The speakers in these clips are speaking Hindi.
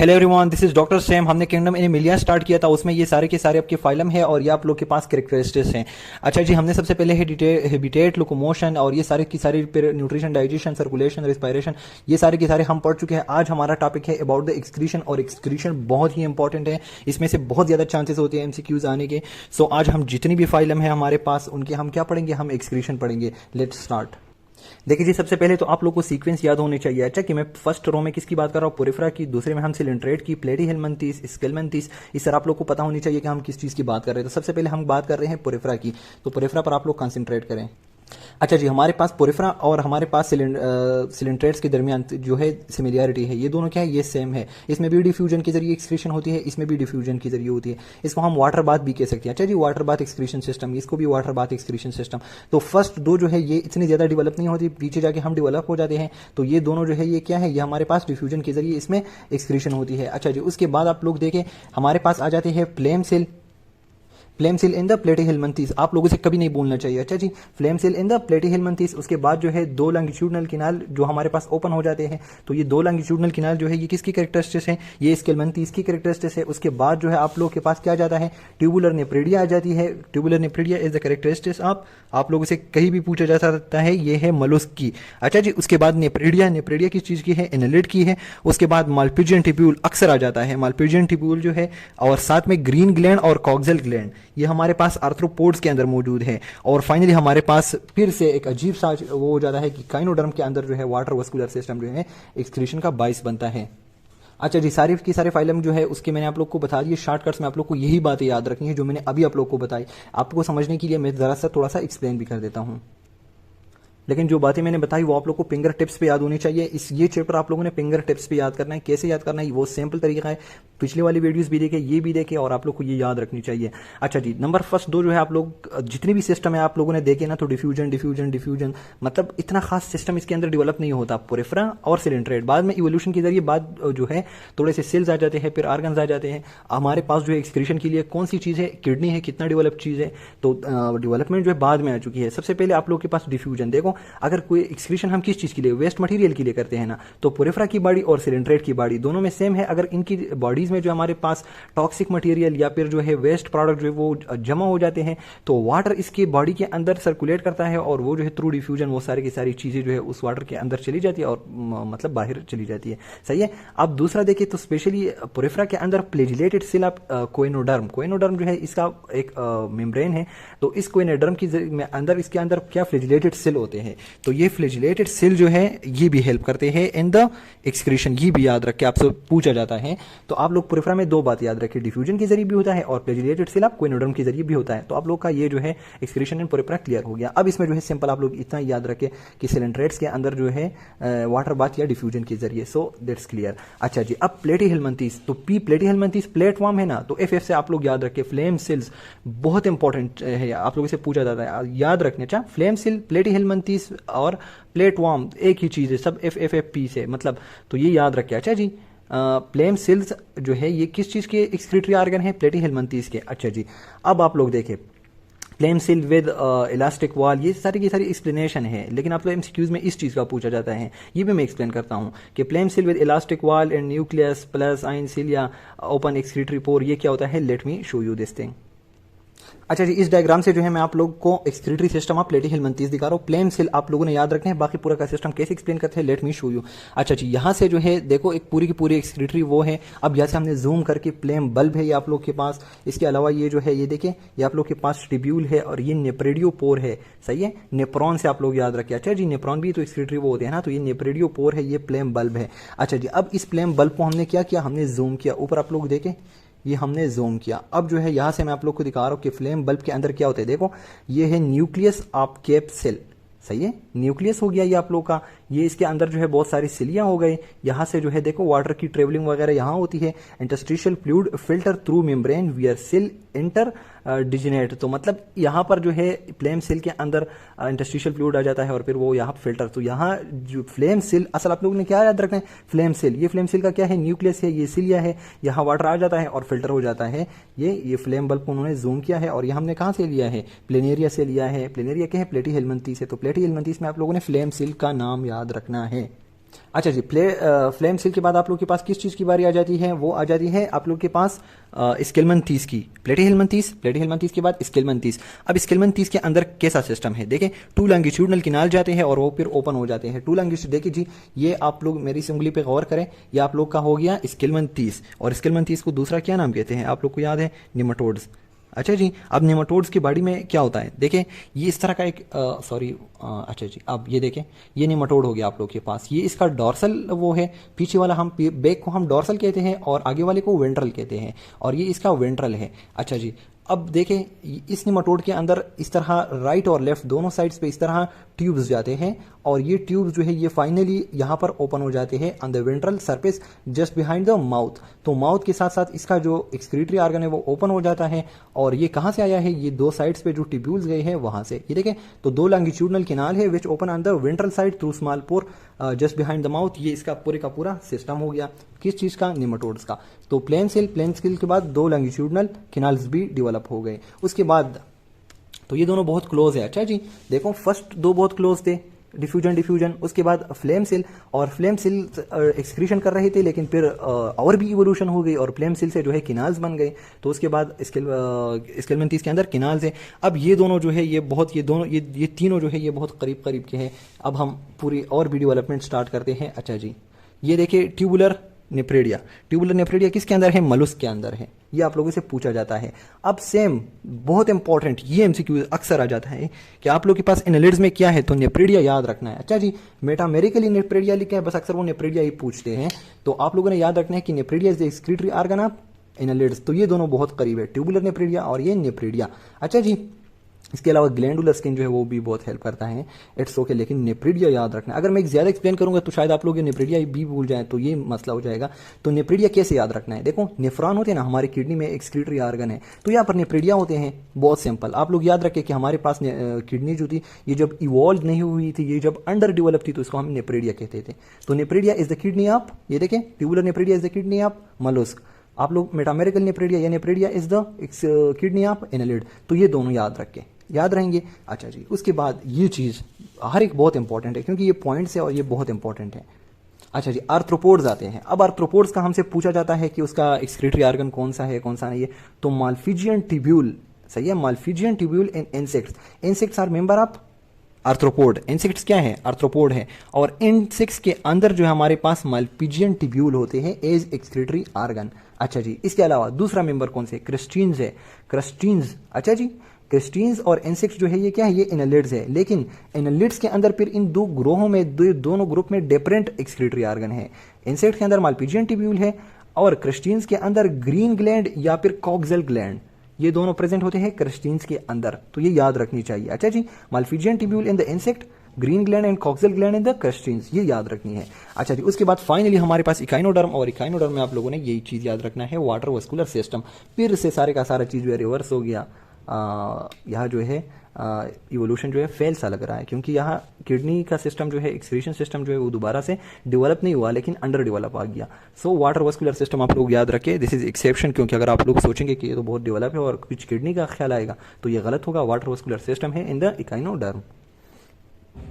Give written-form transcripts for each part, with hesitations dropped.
Hello everyone, this is doctor same. हमने किंगडम एनिमिलिया स्टार्ट किया था, उसमें ये सारे के सारे आपके फाइलम है और ये आप लोग के पास कैरेक्टरिस्टिक्स हैं। अच्छा जी, हमने सबसे पहले हैबिटेट, लोकोमोशन और ये सारे की सारी फिर न्यूट्रिशन, डाइजेशन, सर्कुलेशन, रिस्पायरेशन, ये सारे के सारे हम पढ़ चुके हैं। आज हमारा टॉपिक है अबाउट द एक्सक्रीशन, और एक्सक्रीशन बहुत ही इंपॉर्टेंट है। इसमें से बहुत ज़्यादा चांसेस होते हैं एमसीक्यूज आने के। सो आज हम जितनी भी फाइलम है हमारे पास उनके हम क्या पढ़ेंगे, हम एक्सक्रीशन पढ़ेंगे। Let's start. देखिए जी, सबसे पहले तो आप लोग को सीक्वेंस याद होने चाहिए। अच्छा कि मैं फर्स्ट रो में किसकी बात कर रहा हूँ, पोरिफेरा की, दूसरे में हम सिलिंट्रेट की, प्लेटीहेल्मिन्थेस, स्केल्मिन्थेस। इस तरह आप लोग को पता होनी चाहिए कि हम किस चीज़ की बात कर रहे हैं। तो सबसे पहले हम बात कर रहे हैं पोरिफेरा की, तो पोरिफेरा पर आप लोग कंसंट्रेट करें। अच्छा जी, हमारे पास पोरिफेरा और हमारे पास सिलिंट्रेट्स के दरमियान जो है सिमिलैरिटी है। ये दोनों क्या है, ये सेम है। इसमें भी डिफ्यूजन के जरिए एक्सक्रीशन होती है, इसमें भी डिफ्यूजन के जरिए होती है। इसको हम वाटर बाथ भी कह सकते हैं। अच्छा जी, वाटर बाथ एक्सक्रीशन सिस्टम, इसको भी वाटर बाथ एक्सक्रीशन सिस्टम। तो फर्स्ट दो जो है ये इतनी ज़्यादा डेवलप नहीं होती, पीछे जाके हम डेवलप हो जाते हैं। तो ये दोनों जो है ये क्या है, ये हमारे पास डिफ्यूजन के जरिए इसमें एक्सक्रीशन होती है। अच्छा जी, उसके बाद आप लोग देखें हमारे पास आ जाते हैं flame cell. Flame cell in the platyhelminthes, आप लोगों से कभी नहीं बोलना चाहिए। अच्छा जी, flame cell in the platyhelminthes. उसके बाद जो है दो लॉन्गिट्यूडनल किनाल जो हमारे पास ओपन हो जाते हैं। तो ये दो लॉन्गिट्यूडनल किनाल जो है ये किसकी कैरेक्टरिस्टिक्स है, ये स्केल्मिन्थेस की कैरेक्टरिस्टिक्स है। उसके बाद जो है आप लोग के पास क्या जाता है, ट्यूबुलर नेप्रिडिया आ जाती है। ट्यूबुलर नेप्रिडिया इज द कैरेक्टरिस्टिक्स आप लोगों से कहीं भी पूछा जा सकता है, ये है मलुस्क की। अच्छा जी, उसके बाद नेप्रिडिया, नेप्रिडिया किस चीज़ की है, एनालिड की है। उसके बाद मालपिजियन टिब्यूल अक्सर आ जाता है, मालपिजियन टिब्यूल जो है, और साथ में ग्रीन ग्लैंड और कॉक्सल ग्लैंड, ये हमारे पास आर्थ्रोपोड्स के अंदर मौजूद है। और फाइनली हमारे पास फिर से एक अजीब सा वो हो जाता है कि काइनोडर्म के अंदर जो है वाटर वस्कुलर सिस्टम जो है एक्सक्रीशन का बाइस बनता है। अच्छा जी, सारे की सारे फाइलम जो है उसके मैंने आप लोग को बता दिए शॉर्टकट्स में। आप लोग को यही बातें याद रखनी है जो मैंने अभी आप लोग को बताई। आपको समझने के लिए मैं जरा सा थोड़ा सा एक्सप्लेन भी कर देता हूँ, लेकिन जो बातें मैंने बताई वो आप लोग को फिंगर टिप्स पे याद होनी चाहिए। ये चैप्टर आप लोगों ने फिंगर टिप्स पे याद करना है। कैसे याद करना है, वो सिंपल तरीका है। पिछले वाली वीडियोस भी देखे, ये भी देखे, और आप लोग को ये याद रखनी चाहिए। अच्छा जी, नंबर फर्स्ट दो जो है आप लोग जितने भी सिस्टम है आप लोगों ने देखे ना, तो डिफ्यूजन डिफ्यूजन डिफ्यूजन, मतलब इतना खास सिस्टम इसके अंदर डेवलप नहीं होता। पोरिफेरा और सिलिंट्रेट बाद में इवोल्यूशन के जरिए बाद जो है थोड़े से सेल्स आ जाते हैं, फिर आर्गन्स आ जाते हैं। हमारे पास जो है एक्सक्रीशन के लिए कौन सी चीज़ है, किडनी है, कितना डेवलप चीज़ है। तो डेवलपमेंट जो है बाद में आ चुकी है। सबसे पहले आप लोग के पास डिफ्यूजन देखो, अगर कोई एक्सक्रीशन हम किस चीज़ के लिए, वेस्ट मटेरियल के लिए करते हैं ना, तो पोरिफेरा की बॉडी और सिलिंट्रेट की बॉडी दोनों में सेम है। अगर इनकी बॉडीज में जो हमारे पास टॉक्सिक मटेरियल या फिर जो है वेस्ट प्रोडक्ट जो है वो जमा हो जाते हैं, तो वाटर इसकी बॉडी के अंदर सर्कुलेट करता है, और वो जो है थ्रू डिफ्यूजन वो सारी की सारी चीज़ें जो है उस वाटर के अंदर चली जाती है, और मतलब बाहर चली जाती है। सही है। अब दूसरा देखिए तो स्पेशली पोरिफेरा के अंदर फ्लैजिलेटेड सेल आप कोइनोडर्म, कोइनोडर्म जो है इसका एक मेम्ब्रेन है। तो इस कोइनोडर्म की अंदर, इसके अंदर क्या फ्लैजिलेटेड सेल होते हैं। तो ये फ्लैजिलेटेड सेल जो है ये भी हेल्प करते हैं इन द एक्सक्रीशन। ये भी याद रख के आपसे पूछा जाता है। तो आप लोग पोरिफेरा में दो बात याद रखें, डिफ्यूजन के जरिए भी होता है और फ्लैजिलेटेड सेल आप कोइनोडर्म के जरिए भी होता है। तो आप लोग का ये जो है एक्सक्रीशन इन पोरिफेरा क्लियर हो गया। अब इसमें जो है सिंपल आप लोग इतना याद रखें कि सिलिंट्रेट्स के अंदर जो है वाटर बाथ या डिफ्यूजन के जरिए। So that's clear. अच्छा जी, अब प्लेटीहेल्मिन्थेस, तो पी प्लेटीहेल्मिन्थेस प्लेटफॉर्म है ना, तो एफ से आप लोग याद रखें फ्लेम सेल्स बहुत इंपॉर्टेंट है, आप लोगों से पूछा जाता है, याद रखने। अच्छा, फ्लेम सेल, प्लेटीहेल्मिन्थेस और प्लेटफॉर्म एक ही चीज़ है, सब एफ पी से मतलब, तो ये याद रखें। अच्छा जी, फ्लेम सेल्स जो है ये किस चीज़ के एक्सक्रीटरी ऑर्गन है, प्लेटीहेल्मिन्थेस के। अच्छा जी, अब आप लोग देखें flame cell with elastic wall, ये सारी की सारी एक्सप्लेनेशन है, लेकिन आप लोग एमसीक्यूज में इस चीज़ का पूछा जाता है। ये भी मैं एक्सप्लेन करता हूँ कि flame cell with elastic wall and nucleus plus आइन सेल या ओपन एक्सक्रीटरी पोर, ये क्या होता है, let me show you this thing. अच्छा जी, इस डायग्राम से जो है मैं आप लोग को एक्सक्रीटरी सिस्टम ऑफ प्लेटीहेल्मिन्थेस दिखा रहा हूँ। फ्लेम सेल आप लोगों ने याद रखना है, बाकी पूरा का सिस्टम कैसे एक्सप्लेन करते हैं, लेट मी शो यू। अच्छा जी, यहाँ से जो है देखो एक पूरी की पूरी एक्सक्रीटरी वो है। अब यहाँ से हमने जूम करके फ्लेम बल्ब है ये आप लोग के पास। इसके अलावा ये जो है ये देखिए, ये आप लोग के पास ट्रिब्यूल है, और ये नेप्रेडियोपोर है। सही है, नेप्रॉन से आप लोग याद रखें। अच्छा जी, नेप्रॉन भी तो एक्सक्रीटरी वो होते हैं ना, तो ये नेप्रेडियोपोर है, ये फ्लेम बल्ब है। अच्छा जी, अब इस फ्लेम बल्ब को हमने क्या किया, हमने जूम किया ऊपर, आप लोग देखें ये हमने जूम किया। अब जो है यहां से मैं आप लोग को दिखा रहा हूं कि फ्लेम बल्ब के अंदर क्या होता है। देखो ये है न्यूक्लियस ऑफ केप सेल। सही है, न्यूक्लियस हो गया ये आप लोग का। ये इसके अंदर जो है बहुत सारी सिलियां हो गए। यहाँ से जो है देखो वाटर की ट्रेवलिंग वगैरह यहाँ होती है। Interstitial fluid filter through membrane via cell interdigitate, तो मतलब यहाँ पर जो है फ्लेम सेल के अंदर इंटरस्टिशियल फ्लूइड आ जाता है, और फिर वो यहाँ फिल्टर। तो यहाँ जो फ्लेम सेल, असल आप लोगों ने क्या याद रखना है, फ्लेम सेल, ये फ्लेम सेल का क्या है, न्यूक्लियस है, ये सिलिया है, यहाँ वाटर आ जाता है और फिल्टर हो जाता है। ये फ्लेम बल्ब को उन्होंने जूम किया है, और ये हमने कहाँ से लिया है, प्लेनेरिया से लिया है। प्लेनेरिया क्या है, प्लेटीहेल्मिन्थेस है। तो प्लेटीहेल्मिन्थेस में आप लोगों ने फ्लेम सेल का नाम याद रखना है। अच्छा जी, फ्लेम सेल के बाद आप लोग के पास किस चीज़ की बारी आ जाती है? वो आ जाती है आप लोग के पास स्केलमंथीस की, प्लेटीहेलमिंथीस के बाद स्केलमंथीस। अब स्केलमंथीस के अंदर कैसा सिस्टम है देखें, टू लॉन्गिट्यूडनल किनाल जाते हैं और वो फिर ओपन हो जाते हैं। टू लॉन्गिट्यूड देखिए जी, ये आप लोग मेरी इस उंगली पे गौर करें, ये आप लोग का हो गया स्केलमंथीस, और स्केलमंथीस को दूसरा क्या नाम कहते हैं आप लोग को याद है? निमाटोड्स। अच्छा जी, अब नेमाटोड्स की बॉडी में क्या होता है देखें, ये इस तरह का एक अच्छा जी, अब ये देखें, ये नेमाटोड हो गया आप लोग के पास, ये इसका डॉर्सल वो है, पीछे वाला हम बैक को हम डॉर्सल कहते हैं और आगे वाले को वेंट्रल कहते हैं, और ये इसका वेंट्रल है। अच्छा जी, अब देखें इस निमाटोड के अंदर इस तरह राइट और लेफ्ट दोनों साइड्स पे इस तरह ट्यूब्स जाते हैं, और ये ट्यूब्स जो है ये फाइनली यहाँ पर ओपन हो जाते हैं on the ventral surface just behind the mouth. तो माउथ के साथ साथ इसका जो एक्सक्रीटरी ऑर्गन है वो ओपन हो जाता है, और ये कहाँ से आया है? ये दो साइड्स पे जो ट्यूब्यूल्स गए हैं वहां से। ये देखें, तो दो लॉन्गिट्यूडनल किनाल है which open on the ventral side through small pore just behind the mouth. ये इसका पूरे का पूरा सिस्टम हो गया, किस चीज का? निमाटोड्स का। तो प्लेन सेल के बाद दो लॉन्गिट्यूडनल किनाल्स भी डेवलप हो गए। उसके बाद तो ये दोनों बहुत क्लोज है। अच्छा जी, देखो फर्स्ट दो बहुत क्लोज थे, डिफ्यूजन, उसके बाद फ्लेम सेल, और फ्लेम सेल एक्सक्रीशन कर रहे थे, लेकिन फिर और भी इवोल्यूशन हो गई और फ्लेम सेल से जो है किनाल्स बन गए। तो उसके बाद स्केलमंथीस के अंदर किनाल्स है। अब ये दोनों जो है ये बहुत ये तीनों जो है ये बहुत करीब करीब के हैं। अब हम पूरी और भी डेवलपमेंट स्टार्ट करते हैं। अच्छा जी, ये देखिए ट्यूबुलर नेफ्रेडिया किसके अंदर है? मलुस्क के अंदर है। ये आप लोगों से पूछा जाता है। अब सेम बहुत इंपॉर्टेंट, ये एमसीक्यू अक्सर आ जाता है कि आप लोग के पास एनालिड्स में क्या है, तो नेफ्रेडिया याद रखना है। अच्छा जी, मेटामेरिकली नेफ्रेडिया लिखा है, बस अक्सर वो नेफ्रेडिया ही पूछते हैं, तो आप लोगों ने याद रखना है कि nephridia is the excretory organ of annelids. तो ये दोनों बहुत करीब है, ट्यूबुलर नेफ्रेडिया और ये नेफ्रेडिया। अच्छा जी, इसके अलावा ग्लैंडुलर स्किन जो है वो भी बहुत हेल्प करता है। इट्स ओके, लेकिन नेफ्रिडिया याद रखना। अगर मैं ज्यादा एक्सप्लेन करूंगा तो शायद आप लोग ये नेफ्रिडिया भी भूल जाएं, तो ये मसला हो जाएगा। तो नेफ्रिडिया कैसे याद रखना है? देखो, नेफ्रॉन होते हैं ना हमारे किडनी में, एक्सक्रीटरी ऑर्गन है, तो यहाँ पर नेफ्रिडिया होते हैं। बहुत सिंपल, आप लोग याद रखें कि हमारे पास किडनी जो थी ये जब इवॉल्व नहीं हुई थी, ये जब अंडर डेवलप थी, तो इसको हम नेफ्रिडिया कहते थे। तो nephridia is the kidney of, ये देखें tubular nephridia is the kidney of mollusc. आप लोग मेटामेरिकल नेफ्रिडिया या nephridia is the kidney of annelid. तो ये दोनों याद रखें, याद रहेंगे। अच्छा जी, उसके बाद ये चीज हर एक बहुत इंपॉर्टेंट है, क्योंकि ये पॉइंट्स है और ये बहुत इंपॉर्टेंट है। अच्छा जी, आर्थ्रोपोड्स आते हैं। अब आर्थ्रोपोड्स का हमसे पूछा जाता है कि उसका एक्सक्रीटरी ऑर्गन कौन सा है, कौन सा नहीं है। तो मालफिजियन ट्यूब्यूल, सही है, Malpighian tubule in insects. Insects are member of arthropod. Insects क्या है? आर्थ्रोपोड है। और इंसेक्ट्स के अंदर जो है हमारे पास मालफिजियन ट्यूब्यूल होते हैं एज एक्सक्रीटरी ऑर्गन। अच्छा जी, इसके अलावा दूसरा मेंबर कौन से? क्रिस्टीन्स है, क्रिस्टीन्स। अच्छा जी, क्रिस्टीन्स और इंसेक्ट्स जो है ये क्या है? ये एनालिड्स है, लेकिन एनालिड्स के अंदर फिर इन दो ग्रोहों में दोनों ग्रुप में डिफरेंट एक्सक्रीटरी ऑर्गन है। इंसेक्ट के अंदर मालफिजियन ट्यूब्यूल है और क्रिस्टीन्स के अंदर ग्रीन ग्लैंड या फिर कॉक्सेल ग्लैंड, ये दोनों प्रेजेंट होते हैं क्रिस्टीन्स के अंदर। तो ये याद रखनी चाहिए। अच्छा जी, Malpighian tubule in the insect, green gland and coxal gland in the crustaceans, ये याद रखनी है। अच्छा जी, उसके बाद फाइनली हमारे पास इकाइनोडर्म, और इकाइनोडर्म में आप लोगों ने यही चीज याद रखना है, वाटर वस्कुलर सिस्टम। फिर से सारे का सारा चीज जो है रिवर्स हो गया। यहाँ जो है इवोल्यूशन जो है फेल सा लग रहा है, क्योंकि यहाँ किडनी का सिस्टम जो है, एक्सक्रीशन सिस्टम जो है वो दोबारा से डेवलप नहीं हुआ, लेकिन अंडर डेवलप आ गया। सो वाटर वस्कुलर सिस्टम आप लोग याद रखें, दिस इज एक्सेप्शन, क्योंकि अगर आप लोग सोचेंगे कि ये तो बहुत डेवलप है और कुछ किडनी का ख्याल आएगा तो ये गलत होगा। वाटर वस्कुलर सिस्टम है इन द इकाइनोडर्म।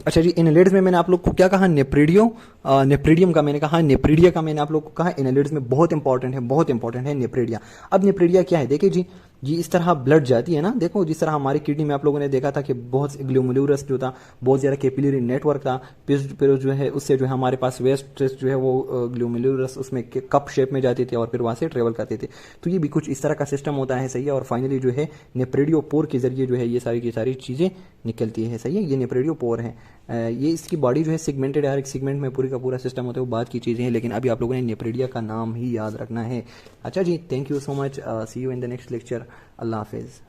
अच्छा जी, एनालिड्स में मैंने आप लोग को क्या कहा? नेप्रीडियम का मैंने कहा, नेप्रीडिया का मैंने आप लोग को कहा। एनालिड्स में बहुत इंपॉर्टेंट है नेप्रीडिया। अब नेप्रीडिया क्या है? देखिए जी, ये इस तरह ब्लड जाती है ना, देखो जिस तरह हमारी किडनी में आप लोगों ने देखा था कि बहुत ग्लोमेरुलस जो था, बहुत ज्यादा कैपिलरी नेटवर्क था, फिर जो है उससे जो है हमारे पास वेस्ट जो है वो ग्लोमेरुलस उसमें कप शेप में जाते थे और फिर वहां से ट्रेवल करते थे। तो ये भी कुछ इस तरह का सिस्टम होता है, सही है। और फाइनली जो है नेप्रेडियोपोर के जरिए जो है ये सारी की सारी चीजें निकलती है, सही है। ये नेप्रेडियोपोर है, ये इसकी बॉडी जो है सेगमेंटेड है, हर एक सेगमेंट में पूरी का पूरा सिस्टम होता है, वो बात की चीजें हैं, लेकिन अभी आप लोगों ने नेप्रेडिया का नाम ही याद रखना है। अच्छा जी, thank you so much, see you in the next lecture. अल्लाह हाफिज़।